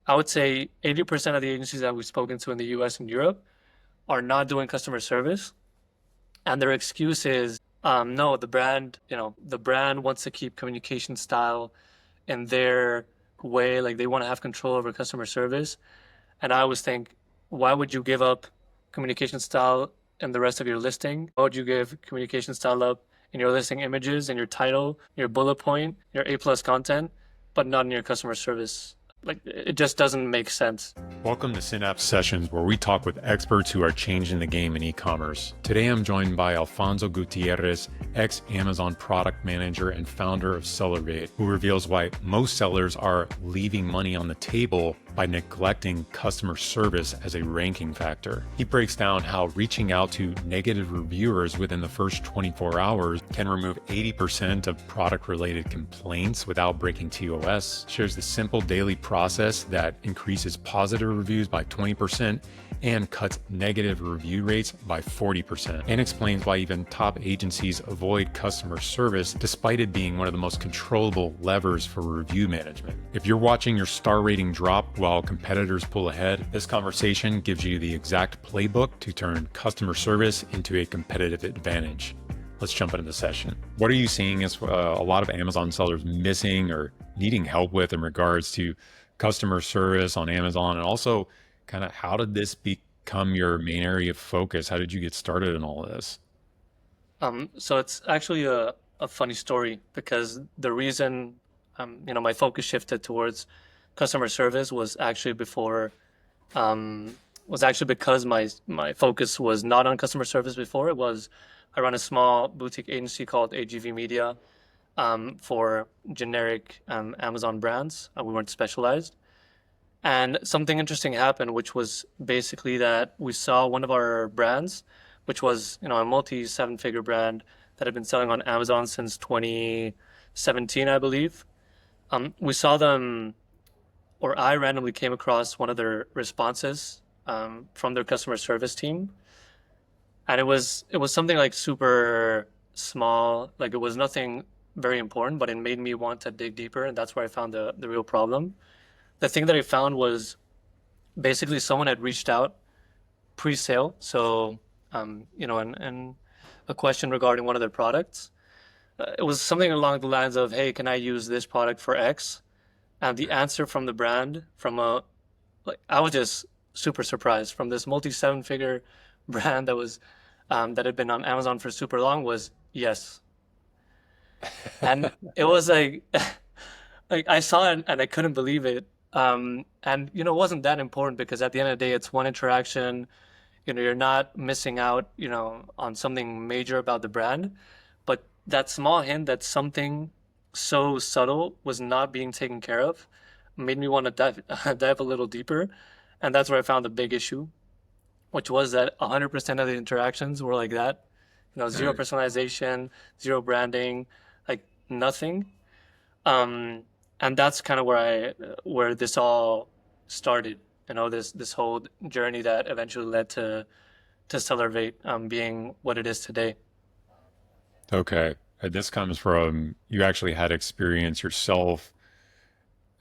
I would say 80% of the agencies that we've spoken to in the US and Europe are not doing customer service. And their excuse is, no, the brand wants to keep communication style in their way. Like they want to have control over customer service. And I always think, why would you give up communication style in the rest of your listing? Why would you give communication style up in your listing images, in your title, your bullet point, your A plus content, but not in your customer service? Like it just doesn't make sense. Welcome to Synapse Sessions, where we talk with experts who are changing the game in e-commerce. Today I'm joined by Alfonso Gutierrez, ex-Amazon product manager and founder of Sellervate, who reveals why most sellers are leaving money on the table by neglecting customer service as a ranking factor. He breaks down how reaching out to negative reviewers within the first 24 hours can remove 80% of product-related complaints without breaking TOS, shares the simple daily process that increases positive reviews by 20% and cuts negative review rates by 40%, and explains why even top agencies avoid customer service despite it being one of the most controllable levers for review management. If you're watching your star rating drop while competitors pull ahead, this conversation gives you the exact playbook to turn customer service into a competitive advantage. Let's jump into the session. What are you seeing as a lot of Amazon sellers missing or needing help with in regards to customer service on Amazon? And also kind of how did this become your main area of focus? How did you get started in all of this? So it's actually a funny story because the reason my focus shifted towards customer service was actually because my focus was not on customer service before. It was I run a small boutique agency called AGV Media for generic Amazon brands. We weren't specialized. And something interesting happened, which was basically that we saw one of our brands, which was, a multi seven-figure brand that had been selling on Amazon since 2017, I believe. We saw them, or I randomly came across one of their responses from their customer service team, and it was something like super small, like it was nothing very important, but it made me want to dig deeper, and that's where I found the real problem. The thing that I found was basically someone had reached out pre-sale, so and a question regarding one of their products. It was something along the lines of, "Hey, can I use this product for X?" And the answer from the brand, I was just super surprised from this multi seven-figure brand that had been on Amazon for super long was yes, and it was like like I saw it and I couldn't believe it. And it wasn't that important because at the end of the day, it's one interaction. You're not missing out, on something major about the brand. But that small hint that something so subtle was not being taken care of made me want to dive dive a little deeper. And that's where I found the big issue, which was that 100% of the interactions were like that. Zero Right. personalization, zero branding, like nothing. Um, and that's kind of where this all started. This whole journey that eventually led to Sellervate being what it is today. Okay. This comes from you actually had experience yourself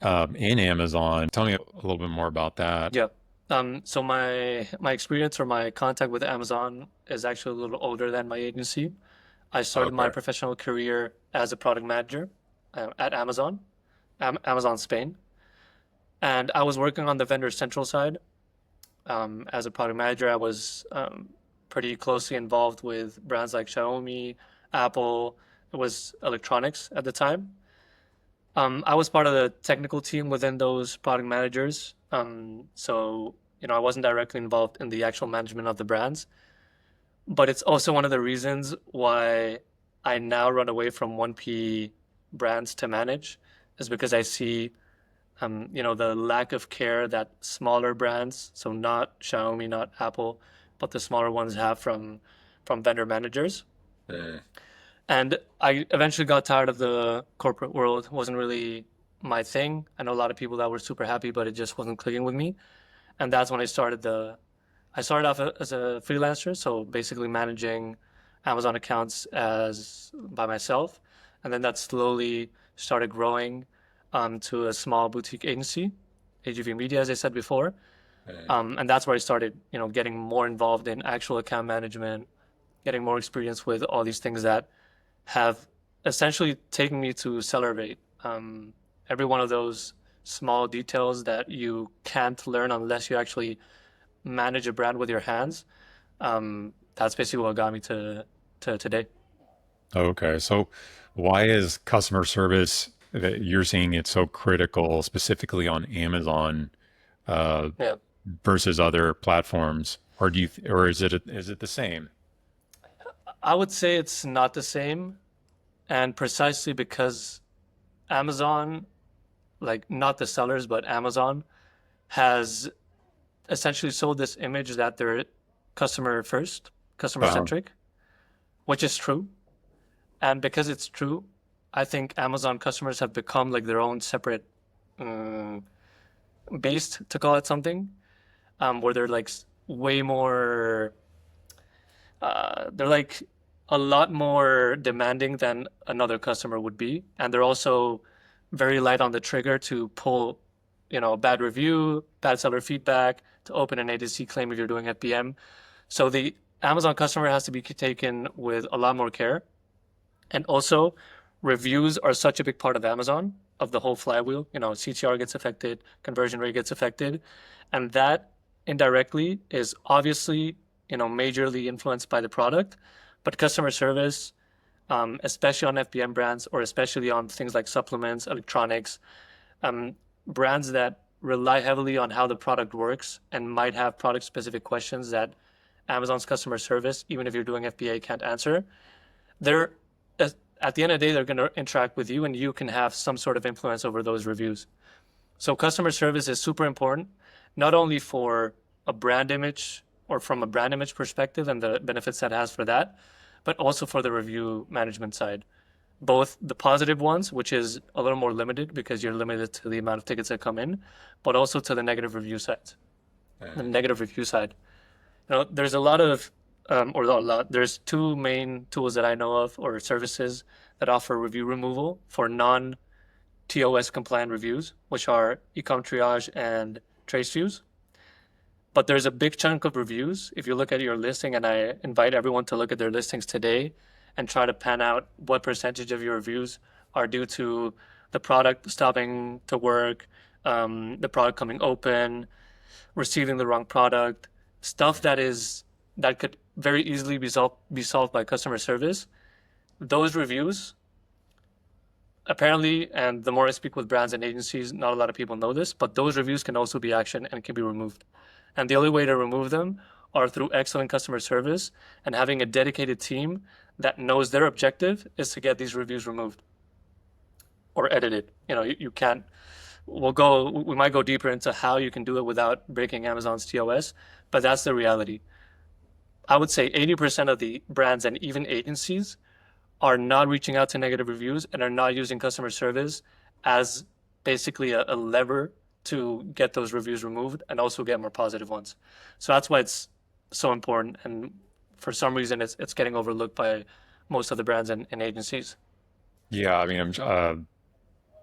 in Amazon. Tell me a little bit more about that. Yeah. So my experience or my contact with Amazon is actually a little older than my agency. I started my Okay. professional career as a product manager at Amazon, Amazon Spain, and I was working on the vendor central side. As a product manager, I was pretty closely involved with brands like Xiaomi, Apple. It was electronics at the time. I was part of the technical team within those product managers. So I wasn't directly involved in the actual management of the brands, but it's also one of the reasons why I now run away from 1P brands to manage, is because I see the lack of care that smaller brands, so not Xiaomi, not Apple, but the smaller ones have from vendor managers. Mm. And I eventually got tired of the corporate world. It wasn't really my thing. I know a lot of people that were super happy, but it just wasn't clicking with me. And that's when I started off as a freelancer, so basically managing Amazon accounts as by myself. And then that slowly started growing to a small boutique agency. AGV media, as I said before. Right. And that's where I started, getting more involved in actual account management, getting more experience with all these things that have essentially taken me to Sellervate. Every one of those small details that you can't learn unless you actually manage a brand with your hands. That's basically what got me to today. Okay. So why is customer service that you're seeing it so critical, specifically on Amazon, uh, Yeah, versus other platforms? Or or is it the same? I would say it's not the same, and precisely because Amazon, like not the sellers, but Amazon has essentially sold this image that they're customer first, customer Uh, centric, which is true. And because it's true, I think Amazon customers have become like their own separate um, beast, to call it something, where they're like way more, they're like a lot more demanding than another customer would be. And they're also very light on the trigger to pull, a bad review, bad seller feedback, to open an A to C claim if you're doing FBM. So the Amazon customer has to be taken with a lot more care. And also, reviews are such a big part of Amazon, of the whole flywheel. CTR gets affected, conversion rate gets affected, and that indirectly is obviously, majorly influenced by the product. But customer service, especially on FBM brands or especially on things like supplements, electronics, um, brands that rely heavily on how the product works and might have product specific questions that Amazon's customer service, even if you're doing FBA, can't answer. They're at the end of the day, they're going to interact with you and you can have some sort of influence over those reviews. So customer service is super important, not only for a brand image or from a brand image perspective and the benefits that has for that, but also for the review management side. Both the positive ones, which is a little more limited because you're limited to the amount of tickets that come in, but also to the negative review side. The negative review side. There's a lot of, or not a lot, there's two main tools that I know of or services that offer review removal for non TOS compliant reviews, which are Ecom Triage and TraceViews. But there's a big chunk of reviews. If you look at your listing, and I invite everyone to look at their listings today and try to pan out what percentage of your reviews are due to the product stopping to work, the product coming open, receiving the wrong product, stuff that could very easily be solved by customer service. Those reviews, apparently, and the more I speak with brands and agencies, not a lot of people know this, but those reviews can also be actioned and can be removed. And the only way to remove them are through excellent customer service and having a dedicated team that knows their objective is to get these reviews removed or edited. You can't. We might go deeper into how you can do it without breaking Amazon's TOS, but that's the reality. I would say 80% of the brands and even agencies are not reaching out to negative reviews and are not using customer service as basically a lever to get those reviews removed and also get more positive ones. So that's why it's so important. And for some reason, it's getting overlooked by most of the brands and agencies. yeah, I mean,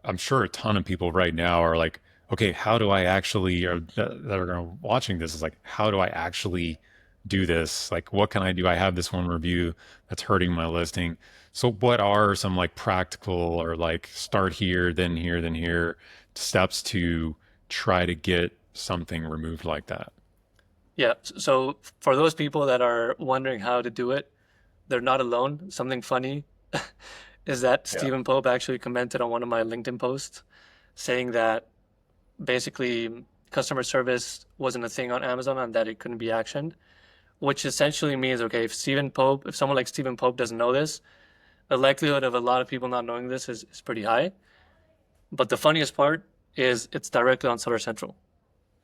I'm sure a ton of people right now are like, okay, how do I actually, or that are watching this is like, how do I actually do this? Like, what can I do? I have this one review that's hurting my listing. So what are some like practical or like start here, then here steps to try to get something removed like that? Yeah. So for those people that are wondering how to do it, they're not alone. Something funny is that Yeah. Stephen Pope actually commented on one of my LinkedIn posts saying that basically customer service wasn't a thing on Amazon and that it couldn't be actioned, which essentially means, okay, if someone like Stephen Pope doesn't know this, the likelihood of a lot of people not knowing this is pretty high. But the funniest part is it's directly on Seller Central.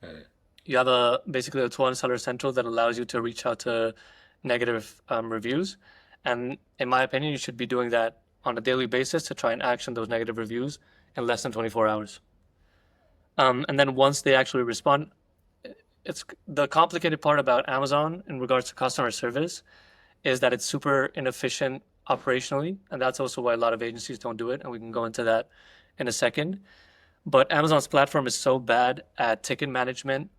Right. You have basically a tool on Seller Central that allows you to reach out to negative reviews. And in my opinion, you should be doing that on a daily basis to try and action those negative reviews in less than 24 hours. And then once they actually respond, it's the complicated part about Amazon in regards to customer service is that it's super inefficient operationally, and that's also why a lot of agencies don't do it, and we can go into that in a second. But Amazon's platform is so bad at ticket management,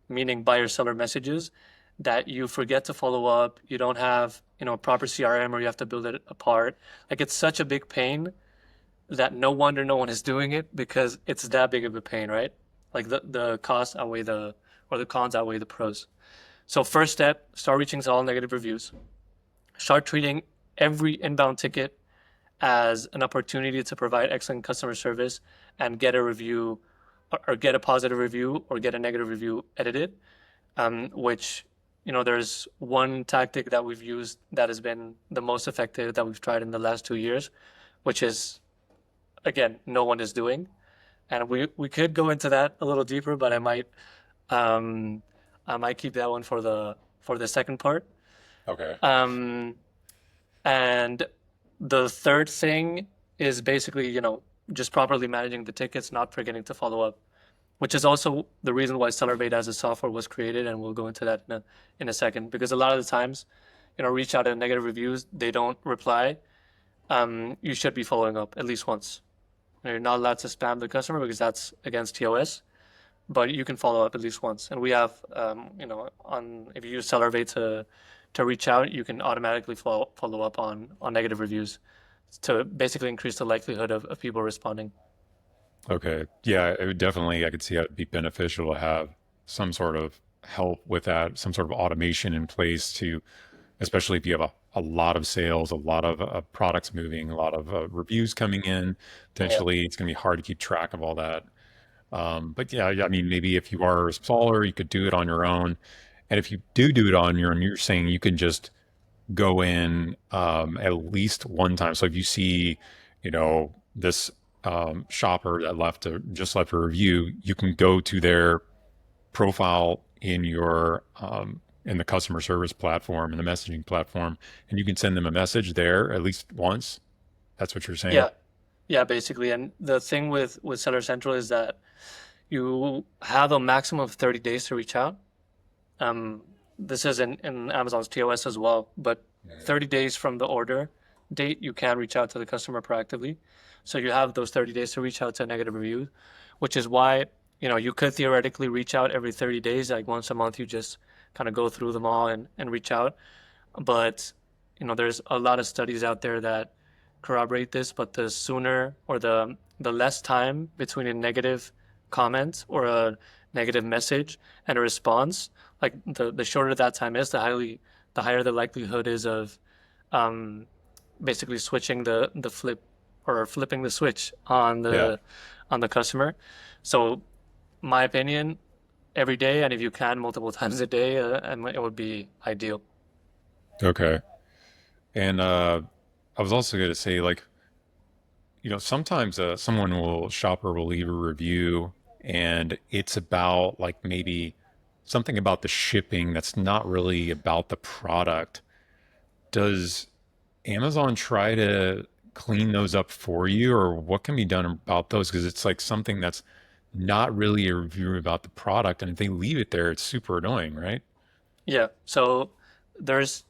meaning buyer seller messages, that you forget to follow up. You don't have, a proper CRM, or you have to build it apart. Like, it's such a big pain that no wonder no one is doing it, because it's that big of a pain, right? Like, the costs outweigh the cons outweigh the pros. So first step, start reaching to all negative reviews. Start treating every inbound ticket as an opportunity to provide excellent customer service and get a review, or get a positive review, or get a negative review edited. Which, there's one tactic that we've used that has been the most effective, that we've tried in the last 2 years, which is, again, no one is doing. And we could go into that a little deeper, but um, I might keep that one for the second part. Okay. Um, and the third thing is basically, just properly managing the tickets, not forgetting to follow up, which is also the reason why Sellervate as a software was created, and we'll go into that in a second. Because a lot of the times, reach out to negative reviews, they don't reply. You should be following up at least once. You're not allowed to spam the customer, because that's against TOS, but you can follow up at least once. And we have, on if you use Sellervate to reach out, you can automatically follow up on negative reviews to basically increase the likelihood of people responding. Okay. Yeah, it would definitely, I could see how it'd be beneficial to have some sort of help with that, some sort of automation in place to, especially if you have a lot of sales, a lot of products moving, a lot of reviews coming in. Yeah. Potentially, it's going to be hard to keep track of all that. But yeah, I mean, maybe if you are smaller, you could do it on your own. And if you do it on your own, you're saying you can just go in at least one time. So if you see, this shopper that just left a review, you can go to their profile in your in the customer service platform and the messaging platform, and you can send them a message there at least once. That's what you're saying. Yeah. Yeah, basically. And the thing with Seller Central is that you have a maximum of 30 days to reach out. Um, this is in Amazon's TOS as well, but 30 days from the order date, you can reach out to the customer proactively. So you have those 30 days to reach out to a negative review, which is why, you could theoretically reach out every 30 days, like once a month, you just kind of go through them all and reach out. But, there's a lot of studies out there that corroborate this, but the sooner, or the less time between a negative comment or a negative message and a response, like the shorter that time is, the higher the likelihood is of um, basically switching the flip, or flipping the switch Yeah. on the customer. So my opinion, every day, and if you can, multiple times a day, and it would be ideal. Okay. And I was also going to say, like, sometimes someone will shopper will leave a review, and it's about like maybe something about the shipping that's not really about the product. Does Amazon try to clean those up for you, or what can be done about those? Because it's like something that's not really a review about the product, and if they leave it there, it's super annoying, right? Yeah. So there's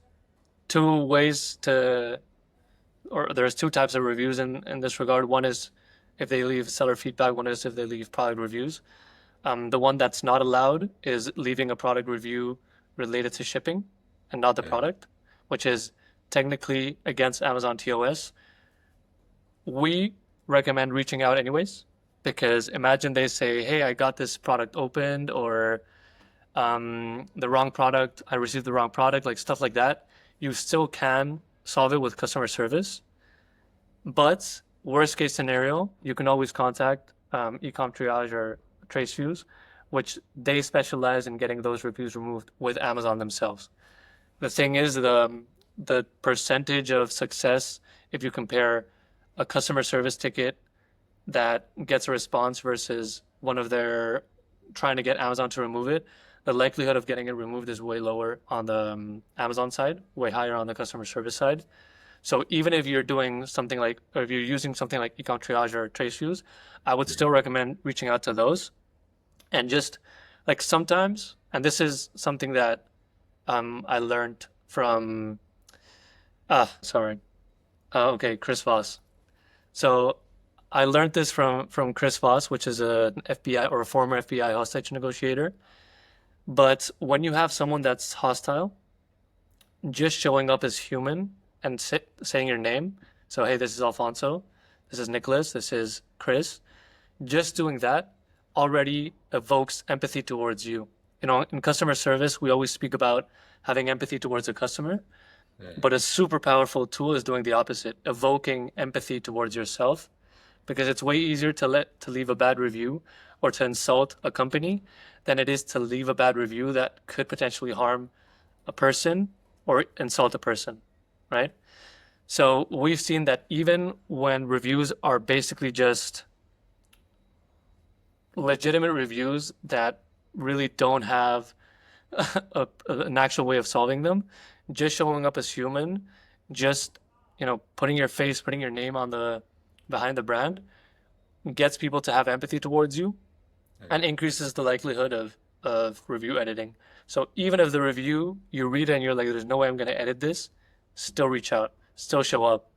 two ways to, or there's two types of reviews in this regard. One is if they leave seller feedback. One is if they leave product reviews. The one that's not allowed is leaving a product review related to shipping and not the Yeah. product, which is technically against Amazon TOS. We recommend reaching out anyways, because imagine they say, "Hey, I got this product opened," or the wrong product, I received the wrong product, like stuff like that. You still can solve it with customer service, but worst case scenario, you can always contact Ecom Triage or Traceviews, which they specialize in getting those reviews removed with Amazon themselves. The thing is, the percentage of success, if you compare a customer service ticket that gets a response versus one of their trying to get Amazon to remove it, the likelihood of getting it removed is way lower on the Amazon side, way higher on the customer service side. So even if you're doing something like, or if you're using something like Ecom Triage or Traceviews, I would still recommend reaching out to those. And just like sometimes, and this is something that I learned from, sorry, okay, Chris Voss. So I learned this from Chris Voss, which is a FBI or a former FBI hostage negotiator. But when you have someone that's hostile, just showing up as human and saying your name. So, hey, this is Alfonso. This is Nicholas. This is Chris. Just doing that already evokes empathy towards you. You know, in customer service, we always speak about having empathy towards a customer, but a super powerful tool is doing the opposite, evoking empathy towards yourself, because it's way easier to leave a bad review or to insult a company than it is to leave a bad review that could potentially harm a person or insult a person, right? So we've seen that even when reviews are basically just legitimate reviews that really don't have an actual way of solving them, just showing up as human, just putting your face, putting your name on the behind the brand, gets people to have empathy towards you and increases the likelihood of review editing. So even if the review you read it and you're like, there's no way I'm going to edit this, still reach out, still show up.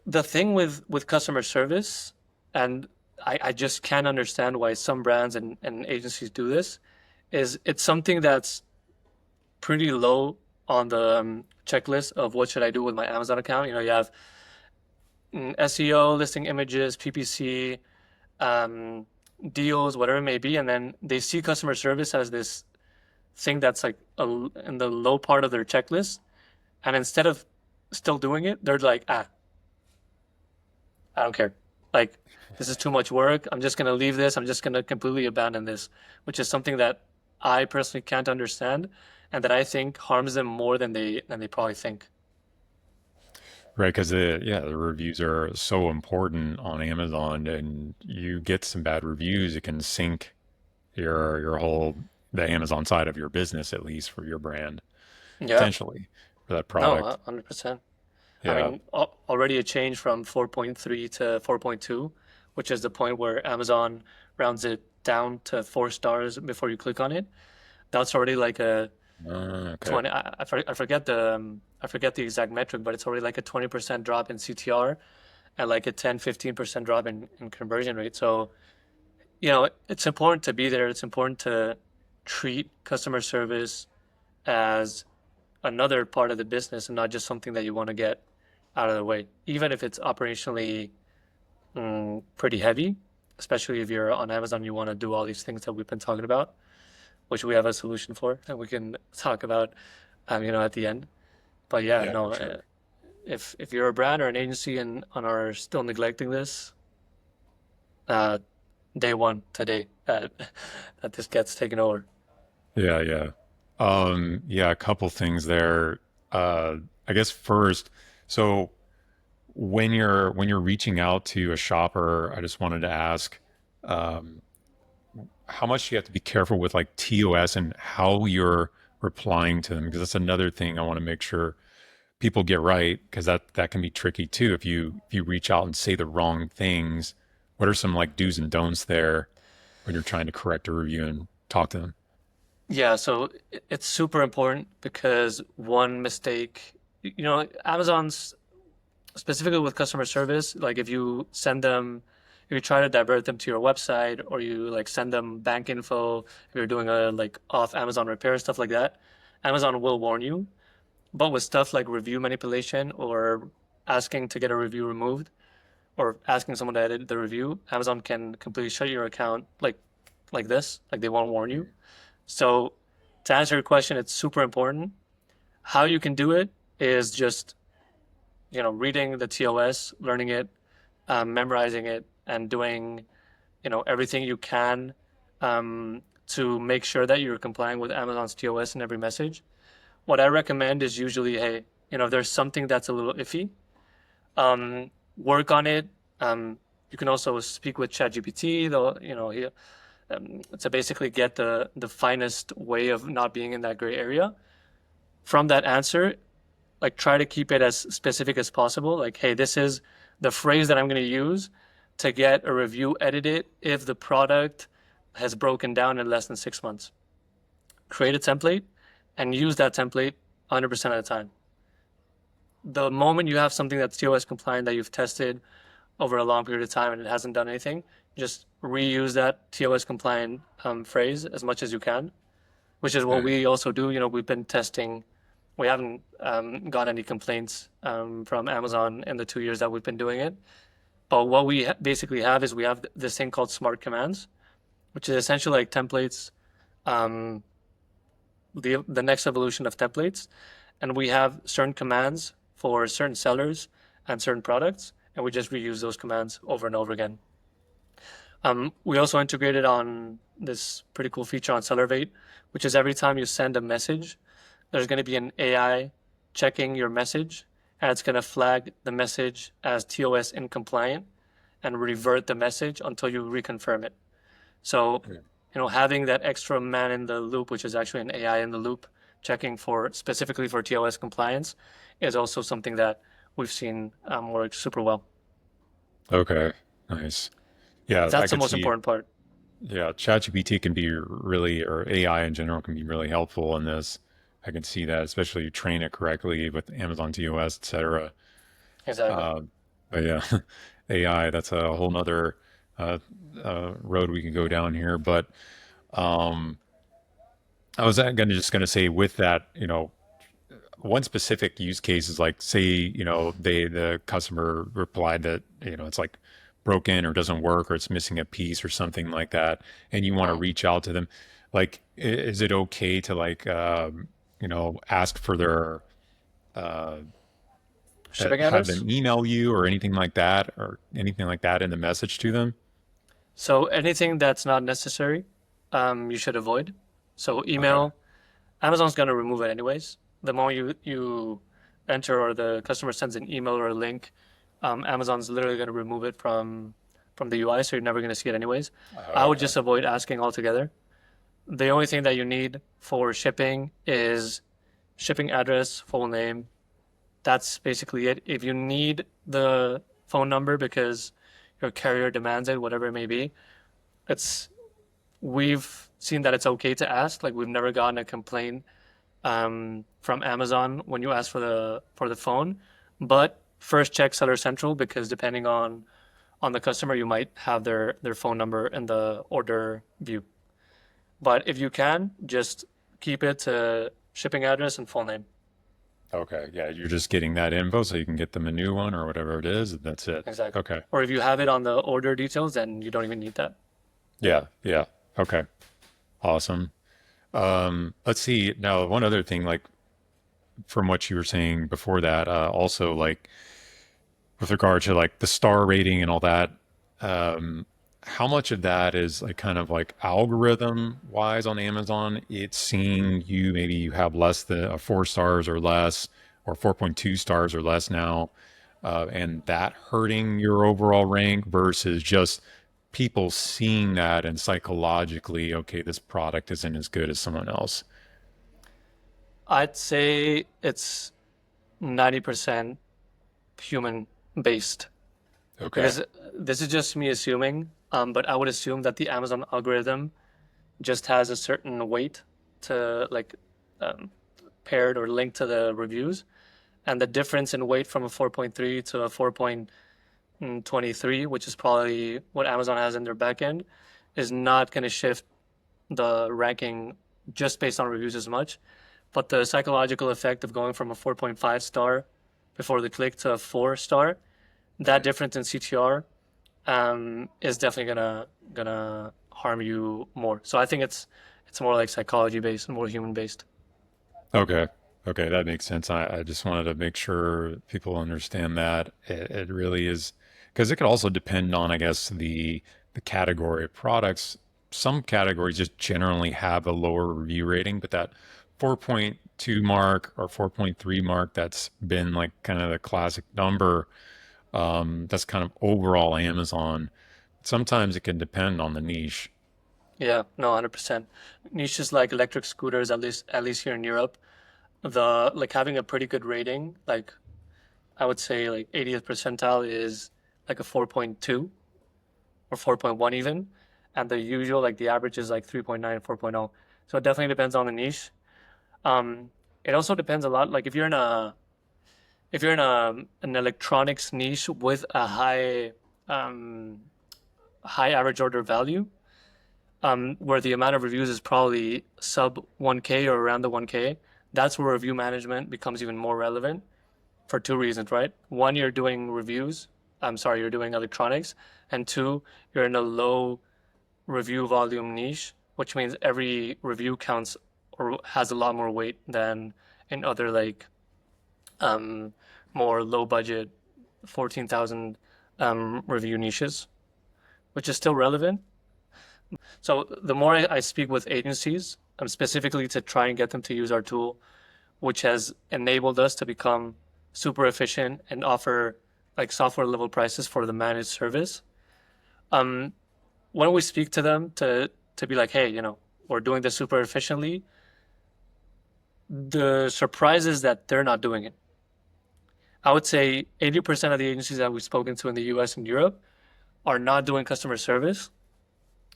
The thing with customer service, and I just can't understand why some brands and agencies do this, is it's something that's pretty low on the checklist of what should I do with my Amazon account. You know, you have SEO, listing images, PPC, deals, whatever it may be, and then they see customer service as this thing that's like in the low part of their checklist, and instead of still doing it, they're like, I don't care. Like, this is too much work. I'm just gonna leave this. I'm just gonna completely abandon this, which is something that I personally can't understand, and that I think harms them more than they probably think. Right, because the reviews are so important on Amazon, and you get some bad reviews, it can sink your whole the Amazon side of your business, at least for your brand, Yeah, potentially for that no, product. 100%. I Yeah. mean, already a change from 4.3 to 4.2, which is the point where Amazon rounds it down to 4 stars before you click on it. That's already like a Okay. 20. I forget the exact metric, but it's already like a 20% drop in CTR and like a 10-15% drop in conversion rate. So, it's important to be there. It's important to treat customer service as another part of the business and not just something that you want to get out of the way, even if it's operationally pretty heavy, especially if you're on Amazon, you want to do all these things that we've been talking about, which we have a solution for that we can talk about, at the end. But yeah, Yeah, for no, sure. if you're a brand or an agency and are still neglecting this, uh, day one today that this gets taken over. Yeah, yeah. Yeah, a couple things there. I guess first, so when you're reaching out to a shopper, I just wanted to ask, um, how much you have to be careful with like TOS and how you're replying to them, because that's another thing I want to make sure people get right, because that can be tricky too if you reach out and say the wrong things. What are some like do's and don'ts there when you're trying to correct a review and talk to them? Yeah, so it's super important because one mistake, Amazon's specifically with customer service, like if you try to divert them to your website or you like send them bank info, if you're doing a like off Amazon repair, stuff like that, Amazon will warn you. But with stuff like review manipulation or asking to get a review removed or asking someone to edit the review, Amazon can completely shut your account like this, like they won't warn you. So to answer your question, it's super important. How you can do it is just, reading the TOS, learning it, memorizing it, and doing, everything you can to make sure that you're complying with Amazon's TOS in every message. What I recommend is usually, hey, if there's something that's a little iffy, work on it. You can also speak with ChatGPT, though, to basically get the finest way of not being in that gray area. From that answer, like try to keep it as specific as possible. Like, hey, this is the phrase that I'm going to use to get a review edited if the product has broken down in less than 6 months. Create a template and use that template 100% of the time. The moment you have something that's TOS compliant that you've tested over a long period of time and it hasn't done anything, just reuse that TOS compliant phrase as much as you can, which is what Okay. we also do. We've been testing. We haven't got any complaints from Amazon in the 2 years that we've been doing it. But what we basically have is we have this thing called smart commands, which is essentially like templates, um, the next evolution of templates. And we have certain commands for certain sellers and certain products, and we just reuse those commands over and over again. We also integrated on this pretty cool feature on Sellervate, which is every time you send a message, there's going to be an AI checking your message, and it's going to flag the message as TOS incompliant and revert the message until you reconfirm it. So, Okay. having that extra man in the loop, which is actually an AI in the loop, checking for specifically for TOS compliance, is also something that we've seen work super well. Okay. Nice. Yeah, I That's the could most see. important part. Yeah, ChatGPT can be really, or AI in general can be really helpful in this. I can see that, especially you train it correctly with Amazon TOS, etc. Exactly. Uh, but yeah, AI, that's a whole nother uh, road we can go down here. But um, I was just gonna say with that, one specific use case is like, say, the customer replied that, it's like broken or doesn't work or it's missing a piece or something like that, and you want to Mm. reach out to them. Like, is it okay to like, ask for their, uh, Shipping have address. them email you or anything like that in the message to them? So anything that's not necessary, you should avoid. So Okay. email, Amazon's gonna remove it anyways. The moment you enter or the customer sends an email or a link, Amazon's literally gonna remove it from the UI, so you're never gonna see it anyways. I would Okay. just avoid asking altogether. The only thing that you need for shipping is shipping address, full name. That's basically it. If you need the phone number because your carrier demands it, whatever it may be, it's we've seen that it's okay to ask. Like we've never gotten a complaint from Amazon when you ask for the phone. But first check Seller Central because depending on the customer, you might have their phone number in the order view. But if you can, just keep it to shipping address and full name. Okay. Yeah, you're just getting that info so you can get them a new one or whatever it is. That's it. Exactly. Okay. Or if you have it on the order details, then you don't even need that. Yeah. Yeah. Okay. Awesome. Let's see. Now, one other thing, like from what you were saying before that, also like with regard to like the star rating and all that, um, how much of that is like kind of like algorithm wise on Amazon? It's seeing you maybe you have less than 4 stars or less, or 4.2 stars or less now, and that hurting your overall rank versus just people seeing that and psychologically, okay, this product isn't as good as someone else. I'd say it's 90% human based Okay. because this is just me assuming, but I would assume that the Amazon algorithm just has a certain weight to like um, paired or linked to the reviews, and the difference in weight from a 4.3 to a 4.23, which is probably what Amazon has in their backend, is not going to shift the ranking just based on reviews as much. But the psychological effect of going from a 4.5 star before the click to a 4 star, that Right. difference in CTR is definitely gonna harm you more. So I think it's more like psychology based and more human based. Okay. Okay, that makes sense. I just wanted to make sure people understand that it really is because it could also depend on, I guess, the category of products. Some categories just generally have a lower review rating, but that 4.2 mark or 4.3 mark, that's been like kind of the classic number. That's kind of overall Amazon. Sometimes it can depend on the niche. Yeah, no, 100%. Niches like electric scooters, at least here in Europe, the like having a pretty good rating, like I would say like 80th percentile is like a 4.2 or 4.1 even, and the usual like the average is like 3.9, 4.0. So it definitely depends on the niche. Um, it also depends a lot. Like if you're in an electronics niche with a high high average order value, where the amount of reviews is probably sub 1K or around the 1K, that's where review management becomes even more relevant for two reasons, right? One, you're doing reviews. You're doing electronics. And two, you're in a low review volume niche, which means every review counts or has a lot more weight than in other like more low budget 14,000 review niches, which is still relevant. So the more I speak with agencies, specifically to try and get them to use our tool, which has enabled us to become super efficient and offer like software level prices for the managed service. Um, when we speak to them to be like, hey, we're doing this super efficiently, the surprise is that they're not doing it. I would say 80% of the agencies that we've spoken to in the US and Europe are not doing customer service.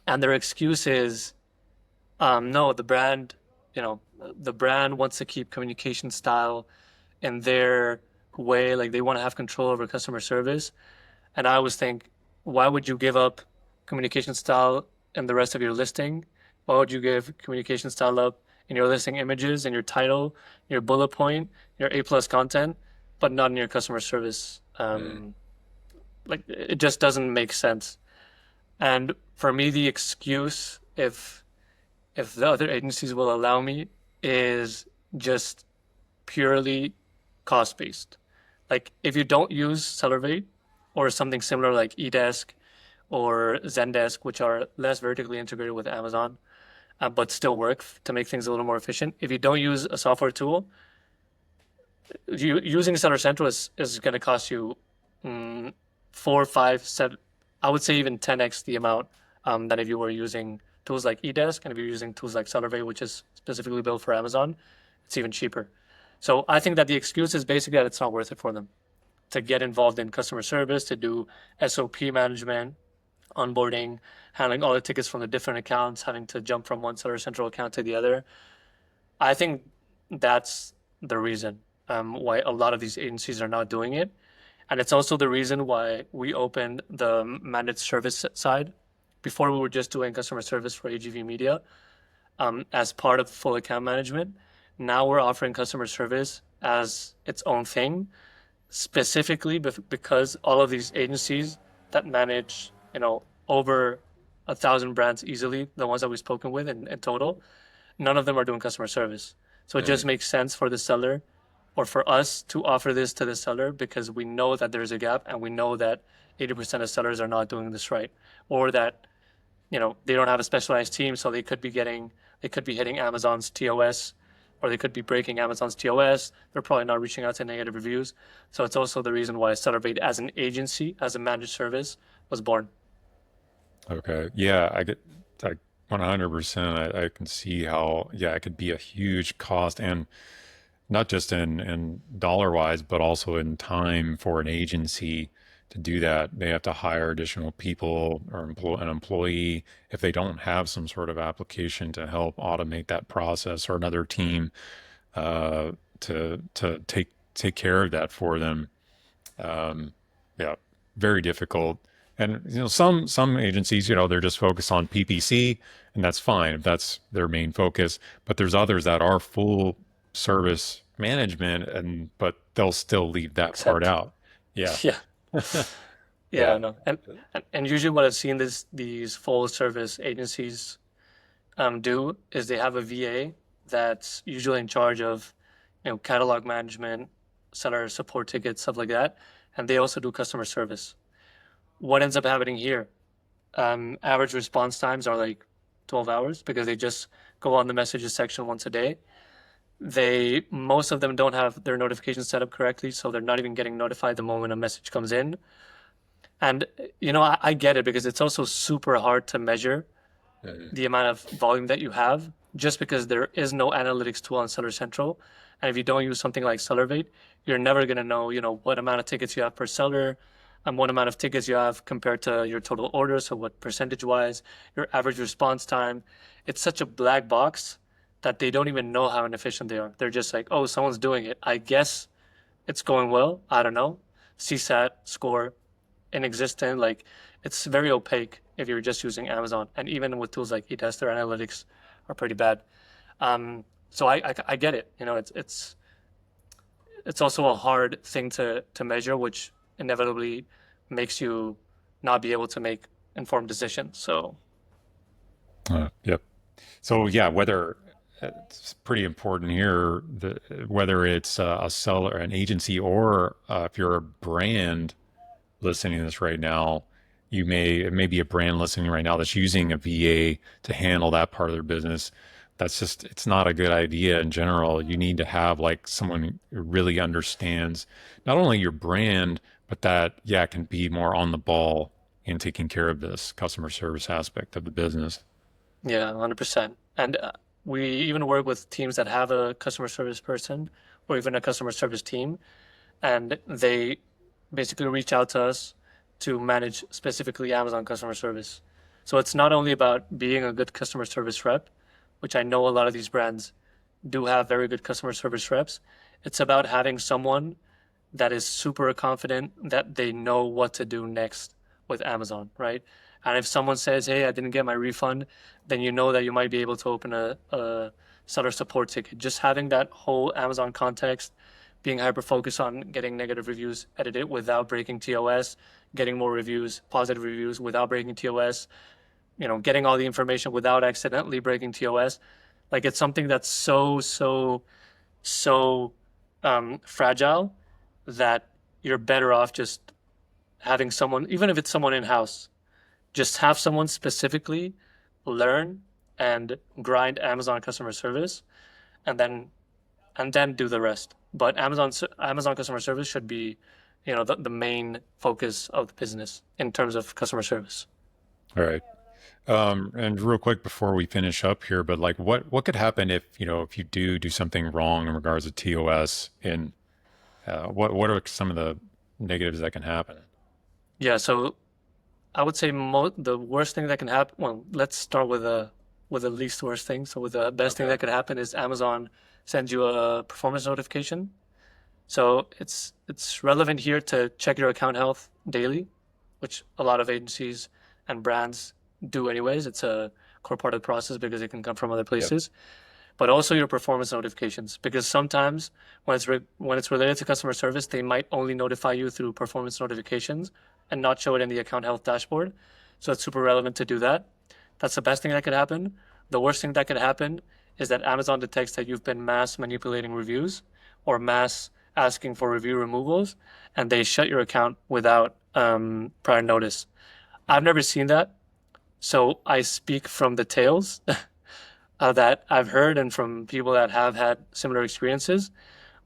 And their excuse is, no, the brand wants to keep communication style in their way. Like they want to have control over customer service. And I always think, why would you give up communication style in the rest of your listing? Why would you give communication style up in your listing images, in your title, your bullet point, your A plus content, but not in your customer service? Like it just doesn't make sense. And for me, the excuse, if the other agencies will allow me, is just purely cost based. Like if you don't use Sellervate or something similar like eDesk or Zendesk, which are less vertically integrated with Amazon, but still work to make things a little more efficient. If you don't use a software tool, using Seller Central is going to cost you 4, 5, 7, I would say even 10x the amount than if you were using tools like eDesk, and if you're using tools like Sellervate, which is specifically built for Amazon, it's even cheaper. So I think that the excuse is basically that it's not worth it for them to get involved in customer service, to do SOP management, onboarding, handling all the tickets from the different accounts, having to jump from one Seller Central account to the other. I think that's the reason why a lot of these agencies are not doing it. And it's also the reason why we opened the managed service side. Before we were just doing customer service for AGV Media as part of full account management. Now we're offering customer service as its own thing, specifically because all of these agencies that manage, over 1,000 brands easily, the ones that we've spoken with in total, none of them are doing customer service. So it just makes sense for the seller or for us to offer this to the seller because we know that there's a gap and we know that 80% of sellers are not doing this right, or that they don't have a specialized team, so they could be hitting Amazon's TOS, or they could be breaking Amazon's TOS. They're probably not reaching out to negative reviews. So it's also the reason why Sellervate as an agency, as a managed service, was born. Okay. Yeah, I get like 100%. I can see how, yeah, it could be a huge cost, and not just in dollar wise, but also in time for an agency to do that. They have to hire additional people or an employee if they don't have some sort of application to help automate that process, or another team to take care of that for them. Yeah, very difficult. And some agencies, they're just focused on PPC, and that's fine if that's their main focus. But there's others that are full service management, but they'll still leave that part out. Yeah. Yeah. Yeah. No. And usually what I've seen these full service agencies do is they have a VA that's usually in charge of, catalog management, seller support tickets, stuff like that. And they also do customer service. What ends up happening here? Average response times are like 12 hours because they just go on the messages section once a day. Most of them don't have their notifications set up correctly, so they're not even getting notified the moment a message comes in. And, I get it because it's also super hard to measure the amount of volume that you have just because there is no analytics tool on Seller Central. And if you don't use something like Sellervate, you're never going to know, what amount of tickets you have per seller and what amount of tickets you have compared to your total orders. So what percentage-wise, your average response time. It's such a black box that they don't even know how inefficient they are. They're just like, oh, someone's doing it. I guess it's going well. I don't know. CSAT score inexistent. Like it's very opaque if you're just using Amazon, and even with tools like eTester, analytics are pretty bad. So I get it. You know, it's also a hard thing to measure, which inevitably makes you not be able to make informed decisions. So Yep. So yeah, whether it's pretty important here, whether it's a seller, an agency, or if you're a brand listening to this right now, it may be a brand listening right now that's using a VA to handle that part of their business. It's not a good idea in general. You need to have like someone who really understands not only your brand, but that, yeah, can be more on the ball in taking care of this customer service aspect of the business. yeah, 100%. And we even work with teams that have a customer service person or even a customer service team, and they basically reach out to us to manage specifically Amazon customer service. So it's not only about being a good customer service rep, which I know a lot of these brands do have very good customer service reps. It's about having someone that is super confident that they know what to do next with Amazon, right? And if someone says, "Hey, I didn't get my refund," then you know that you might be able to open a seller support ticket. Just having that whole Amazon context, being hyper focused on getting negative reviews edited without breaking TOS, getting more reviews, positive reviews without breaking TOS, you know, getting all the information without accidentally breaking TOS. Like it's something that's so fragile that you're better off just having someone, even if it's someone in house, just have someone specifically learn and grind Amazon customer service, and then do the rest. But Amazon customer service should be, you know, the main focus of the business in terms of customer service. All right. And real quick before we finish up here, but like what could happen if, if you do something wrong in regards to TOS, and what are some of the negatives that can happen? Yeah, so I would say the worst thing that can happen. Well, let's start with the least worst thing. So with the best thing Okay. that could happen is Amazon sends you a performance notification. So it's relevant here to check your account health daily, which a lot of agencies and brands do anyways. It's a core part of the process because it can come from other Yep. places. But also your performance notifications, because sometimes when it's related to customer service, they might only notify you through performance notifications and not show it in the account health dashboard. So it's super relevant to do that. That's the best thing that could happen. The worst thing that could happen is that Amazon detects that you've been mass manipulating reviews or mass asking for review removals, and they shut your account without prior notice. I've never seen that, so I speak from the tales that I've heard and from people that have had similar experiences,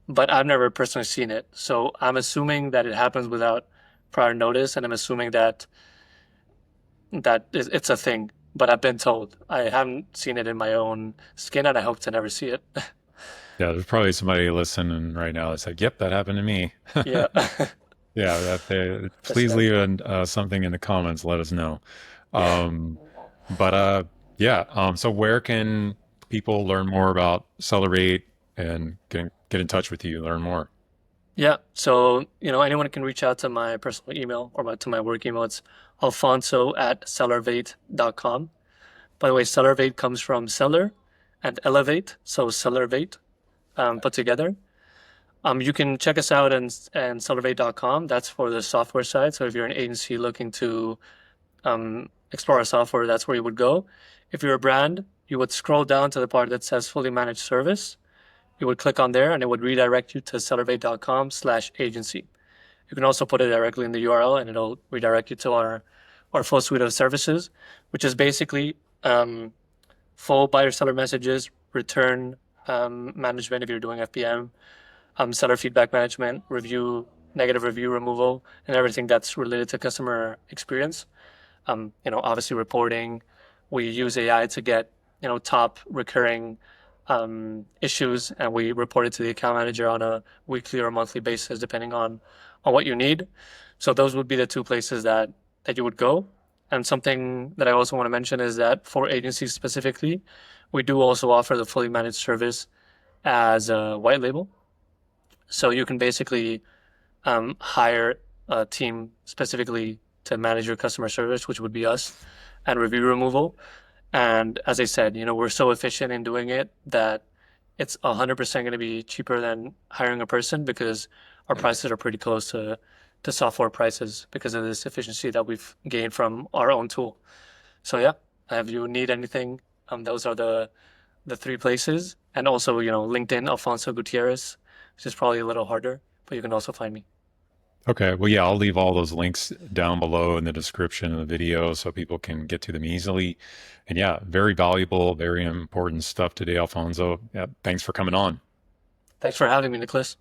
but I've never personally seen it. So I'm assuming that it happens without prior notice, and I'm assuming that it's a thing. But I've been told. I haven't seen it in my own skin, and I hope to never see it. Yeah, there's probably somebody listening right now that's like, "Yep, that happened to me." Yeah, Yeah, that's please that. leave something in the comments. Let us know. Yeah. Um, but yeah. So where can people learn more about Sellervate and get in touch with you, learn more? Yeah. So, you know, anyone can reach out to my personal email or to my work email. It's alfonso@sellervate.com. By the way, Sellervate comes from seller and elevate. So Sellervate put together. You can check us out and Sellervate.com. That's for the software side. So if you're an agency looking to explore our software, that's where you would go. If you're a brand, you would scroll down to the part that says fully managed service. You would click on there and it would redirect you to sellervate.com/agency. You can also put it directly in the URL and it'll redirect you to our full suite of services, which is basically full buyer seller messages, return management if you're doing FBM, seller feedback management, negative review removal, and everything that's related to customer experience. You know, obviously reporting. We use AI to get, you know, top recurring issues, and we report it to the account manager on a weekly or monthly basis, depending on what you need. So those would be the two places that you would go. And something that I also want to mention is that for agencies specifically, we do also offer the fully managed service as a white label. So you can basically hire a team specifically to manage your customer service, which would be us, and review removal. And as I said, we're so efficient in doing it that it's 100% going to be cheaper than hiring a person because our prices are pretty close to software prices because of this efficiency that we've gained from our own tool. So yeah, if you need anything, those are the three places. And also, LinkedIn, Alfonso Gutierrez, which is probably a little harder, but you can also find me. Okay. Well, yeah, I'll leave all those links down below in the description of the video so people can get to them easily. And yeah, very valuable, very important stuff today, Alfonso. Yeah, thanks for coming on. Thanks for having me, Nicholas.